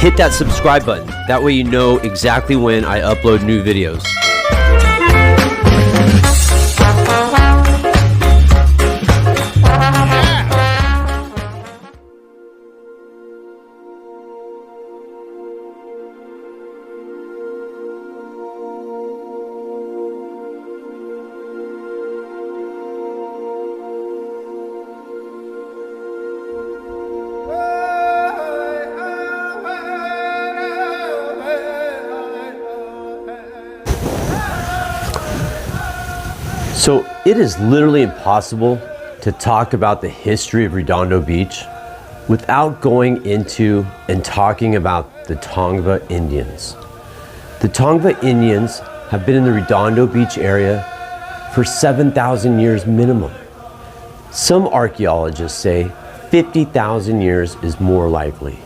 hit that subscribe button. That way you know exactly when I upload new videos. So it is literally impossible to talk about the history of Redondo Beach without going into and talking about the Tongva Indians. The Tongva Indians have been in the Redondo Beach area for 7,000 years minimum. Some archaeologists say 50,000 years is more likely.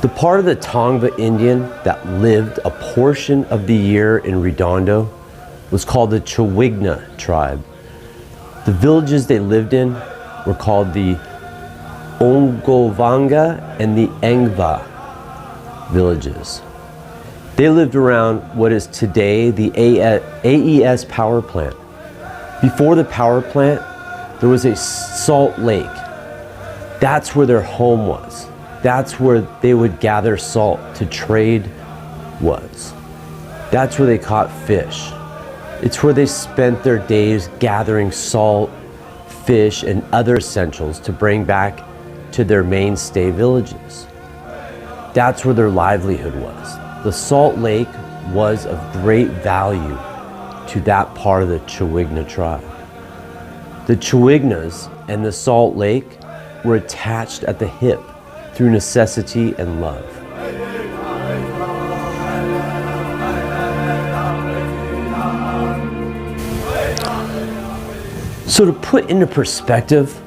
The part of the Tongva Indian that lived a portion of the year in Redondo was called the Chowigna tribe. The villages they lived in were called the Ongoovanga and the Engva villages. They lived around what is today the AES power plant. Before the power plant, there was a salt lake. That's where their home was. That's where they would gather salt to trade was. That's where they caught fish. It's where they spent their days gathering salt, fish, and other essentials to bring back to their mainstay villages. That's where their livelihood was. The Salt Lake was of great value to that part of the Chowigna tribe. The Chowignas and the Salt Lake were attached at the hip through necessity and love. So to put into perspective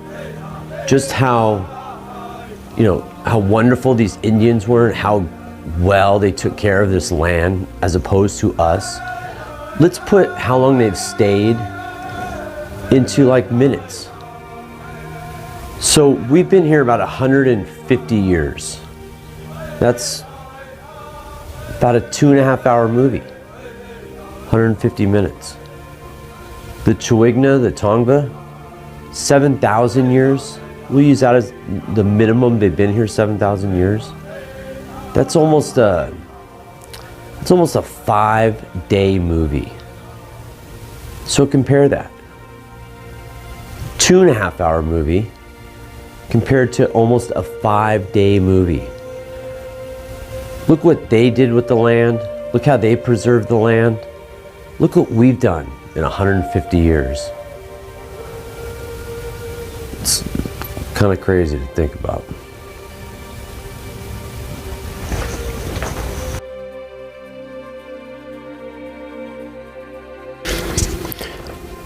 just how wonderful these Indians were and how well they took care of this land as opposed to us, let's put how long they've stayed into like minutes. So we've been here about 150 years. That's about a 2.5 hour movie, 150 minutes. The Chowigna, the Tongva, 7,000 years. We'll use that as the minimum. They've been here 7,000 years. That's almost a 5-day movie. So compare that. 2.5 hour movie compared to almost a 5-day movie. Look what they did with the land. Look how they preserved the land. Look what we've done in 150 years. It's kind of crazy to think about.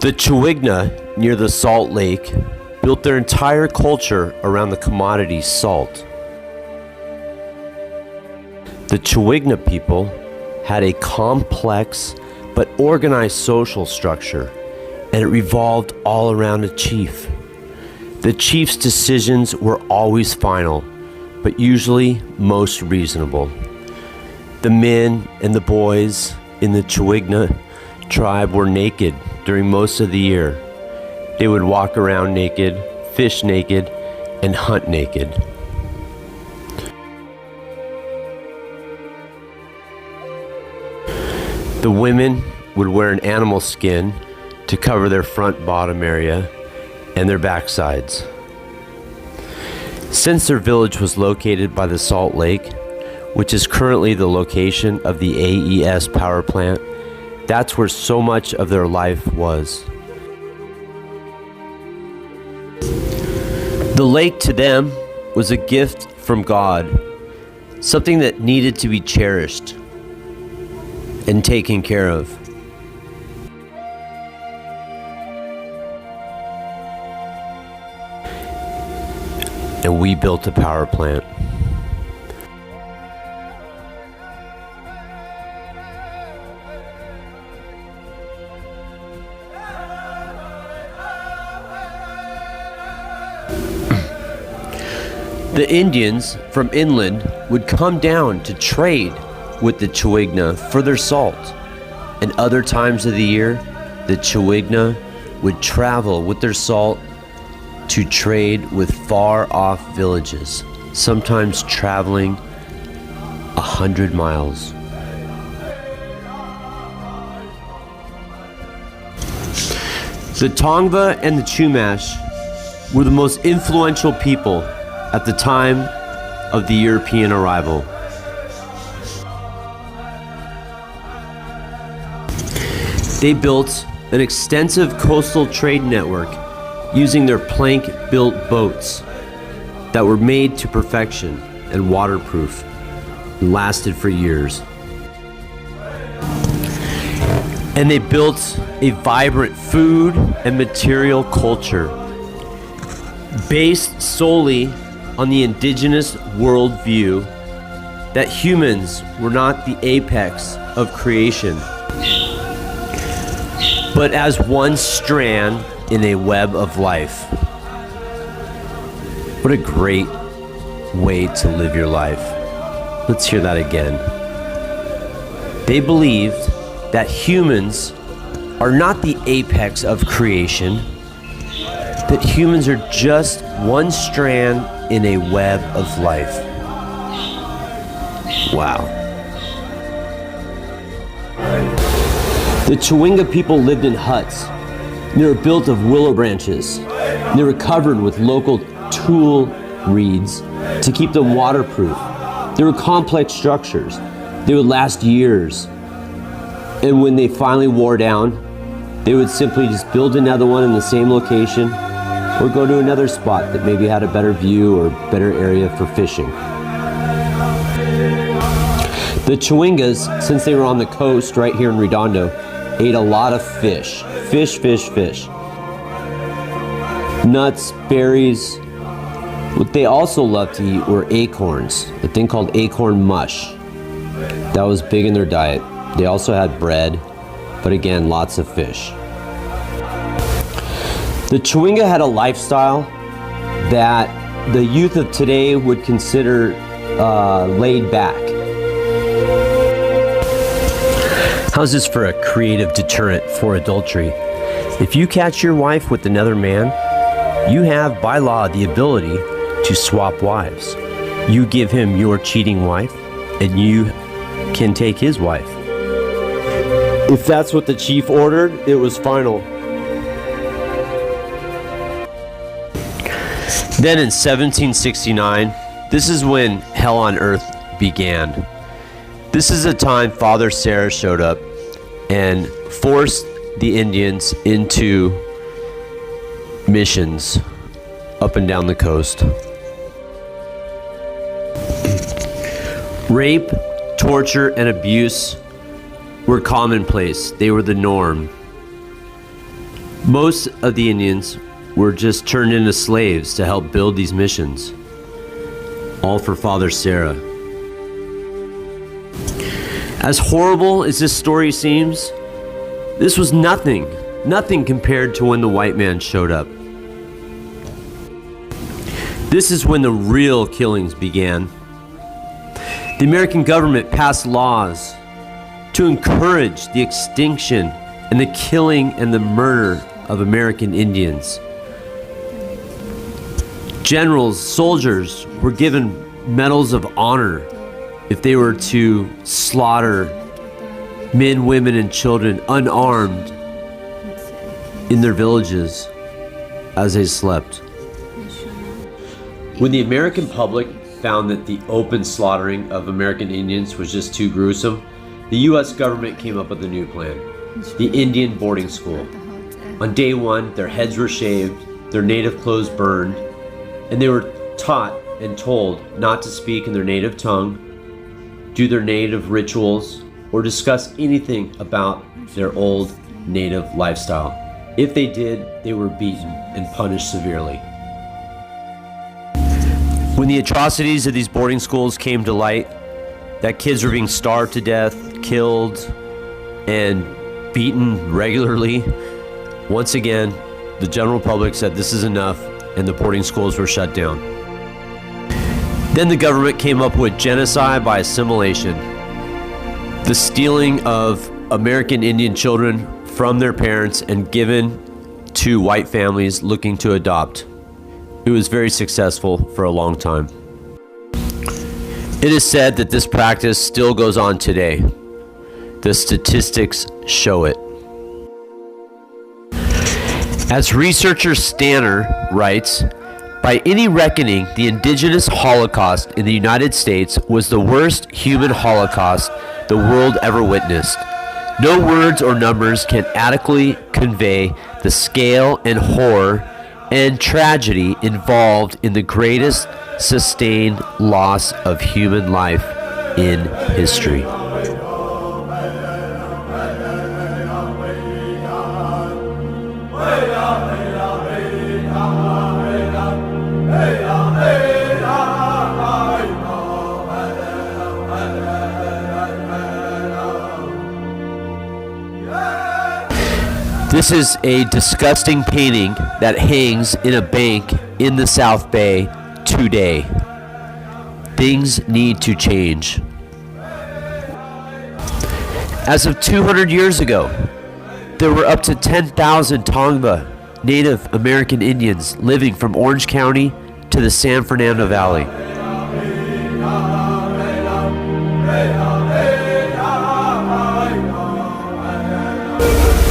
The Chowigna near the Salt Lake built their entire culture around the commodity salt. The Chowigna people had a complex but organized social structure, and it revolved all around a chief. The chief's decisions were always final, but usually most reasonable. The men and the boys in the Chowigna tribe were naked during most of the year. They would walk around naked, fish naked, and hunt naked. The women would wear an animal skin to cover their front bottom area and their backsides. Since their village was located by the Salt Lake, which is currently the location of the AES power plant, that's where so much of their life was. The lake to them was a gift from God, something that needed to be cherished and taken care of. And we built a power plant. The Indians from inland would come down to trade with the Chowigna for their salt. And other times of the year, the Chowigna would travel with their salt to trade with far-off villages, sometimes traveling 100 miles. The Tongva and the Chumash were the most influential people at the time of the European arrival. They built an extensive coastal trade network using their plank-built boats that were made to perfection and waterproof and lasted for years. And they built a vibrant food and material culture based solely on the indigenous worldview that humans were not the apex of creation, but as one strand in a web of life. What a great way to live your life. Let's hear that again. They believed that humans are not the apex of creation, that humans are just one strand in a web of life. Wow. The Chowigna people lived in huts. They were built of willow branches. They were covered with local tule reeds to keep them waterproof. They were complex structures. They would last years. And when they finally wore down, they would simply just build another one in the same location or go to another spot that maybe had a better view or better area for fishing. The Chowignas, since they were on the coast right here in Redondo, ate a lot of fish. Fish. Nuts, berries. What they also loved to eat were acorns, a thing called acorn mush. That was big in their diet. They also had bread, but again, lots of fish. The Chowigna had a lifestyle that the youth of today would consider laid back. How's this for a creative deterrent for adultery? If you catch your wife with another man, you have by law the ability to swap wives. You give him your cheating wife, and you can take his wife. If that's what the chief ordered, it was final. Then in 1769, this is when hell on earth began. This is the time Father Sarah showed up and forced the Indians into missions up and down the coast. Rape, torture, and abuse were commonplace. They were the norm. Most of the Indians were just turned into slaves to help build these missions, all for Father Sarah. As horrible as this story seems, this was nothing compared to when the white man showed up. This is when the real killings began. The American government passed laws to encourage the extinction and the killing and the murder of American Indians. Generals, soldiers were given medals of honor if they were to slaughter men, women, and children unarmed in their villages as they slept. When the American public found that the open slaughtering of American Indians was just too gruesome, the U.S. government came up with a new plan, the Indian boarding school. On day one, their heads were shaved, their native clothes burned, and they were taught and told not to speak in their native tongue, do their native rituals, or discuss anything about their old native lifestyle. If they did, they were beaten and punished severely. When the atrocities of these boarding schools came to light, that kids were being starved to death, killed, and beaten regularly, once again, the general public said this is enough, and the boarding schools were shut down. Then the government came up with genocide by assimilation, the stealing of American Indian children from their parents and given to white families looking to adopt. It was very successful for a long time. It is said that this practice still goes on today. The statistics show it. As researcher Stanner writes, by any reckoning, the indigenous Holocaust in the United States was the worst human Holocaust the world ever witnessed. No words or numbers can adequately convey the scale and horror and tragedy involved in the greatest sustained loss of human life in history. This is a disgusting painting that hangs in a bank in the South Bay today. Things need to change. As of 200 years ago, there were up to 10,000 Tongva Native American Indians living from Orange County to the San Fernando Valley.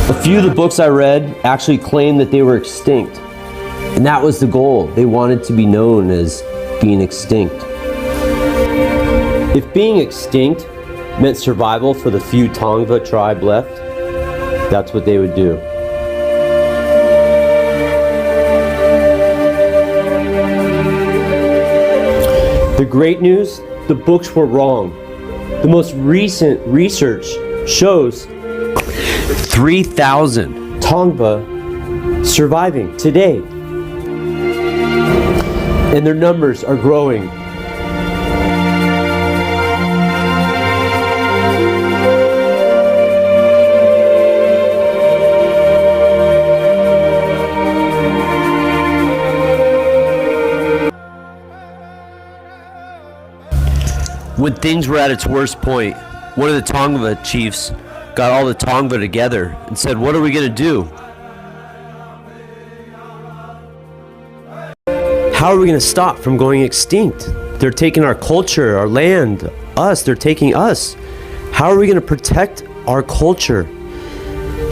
A few of the books I read actually claimed that they were extinct. And that was the goal. They wanted to be known as being extinct. If being extinct meant survival for the few Tongva tribe left, that's what they would do. The great news, the books were wrong. The most recent research shows 3,000 Tongva surviving today. And their numbers are growing. When things were at its worst point, one of the Tongva chiefs got all the Tongva together and said, "What are we going to do? How are we going to stop from going extinct? They're taking our culture, our land, us. They're taking us. How are we going to protect our culture?"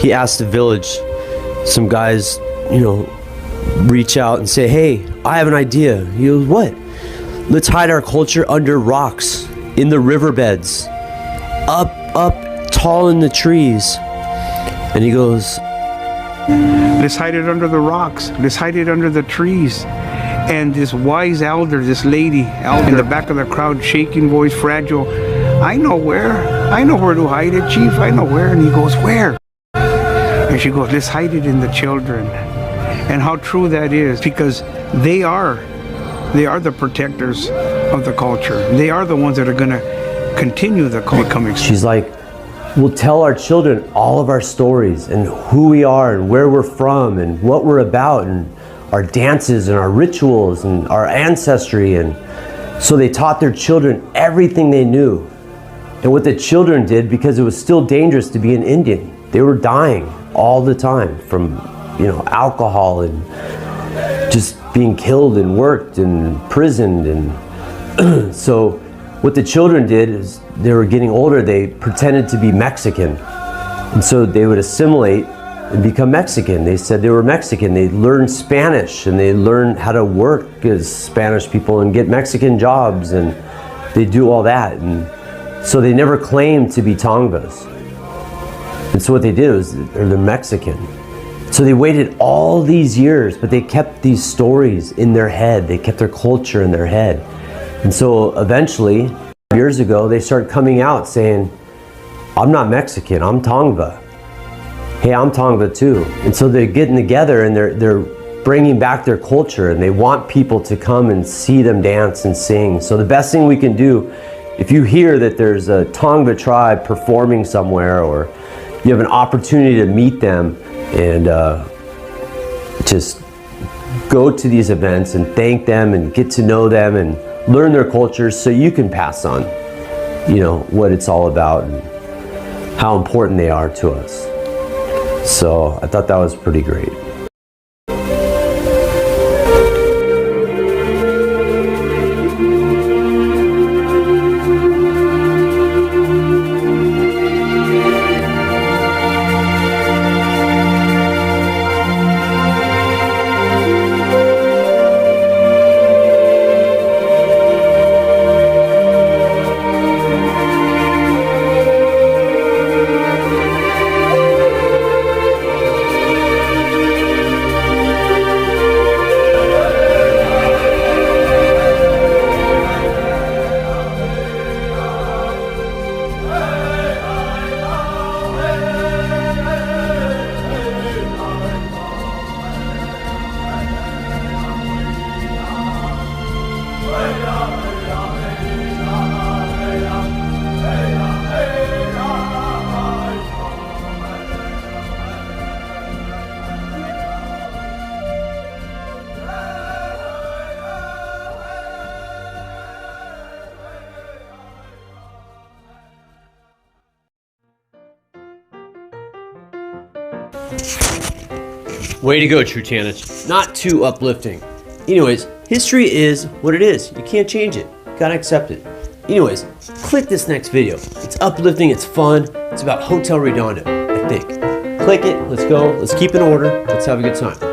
He asked the village. Some guys, reach out and say, "Hey, I have an idea." He goes, "What?" "Let's hide our culture under rocks, in the riverbeds, up tall in the trees." And he goes, "Let's hide it under the rocks. Let's hide it under the trees." And this wise elder, this lady, in the back of the crowd, shaking voice, fragile, I know where to hide it, chief, I know where." And he goes, "Where?" And she goes, "Let's hide it in the children." And how true that is, because they are the protectors of the culture. They are the ones that are going to continue the culture. She's like, "We'll tell our children all of our stories and who we are and where we're from and what we're about and our dances and our rituals and our ancestry." And so they taught their children everything they knew. And what the children did, because it was still dangerous to be an Indian, they were dying all the time from, alcohol and just being killed and worked and imprisoned. And so what the children did is, they were getting older, they pretended to be Mexican. And so they would assimilate and become Mexican. They said they were Mexican. They learned Spanish and they learned how to work as Spanish people and get Mexican jobs, and they do all that. And so they never claimed to be Tongvas. And so what they did was, they're Mexican. So they waited all these years, but they kept these stories in their head. They kept their culture in their head. And so eventually, years ago, they started coming out saying, "I'm not Mexican, I'm Tongva. Hey, I'm Tongva too." And so they're getting together and they're bringing back their culture, and they want people to come and see them dance and sing. So the best thing we can do, if you hear that there's a Tongva tribe performing somewhere, or you have an opportunity to meet them, and just go to these events and thank them and get to know them and learn their cultures so you can pass on, you know, what it's all about and how important they are to us. So I thought that was pretty great. Way to go, True Tanich. Not too uplifting. Anyways, history is what it is. You can't change it. You gotta accept it. Anyways, click this next video. It's uplifting, it's fun. It's about Hotel Redondo, I think. Click it, let's go, let's keep in order, let's have a good time.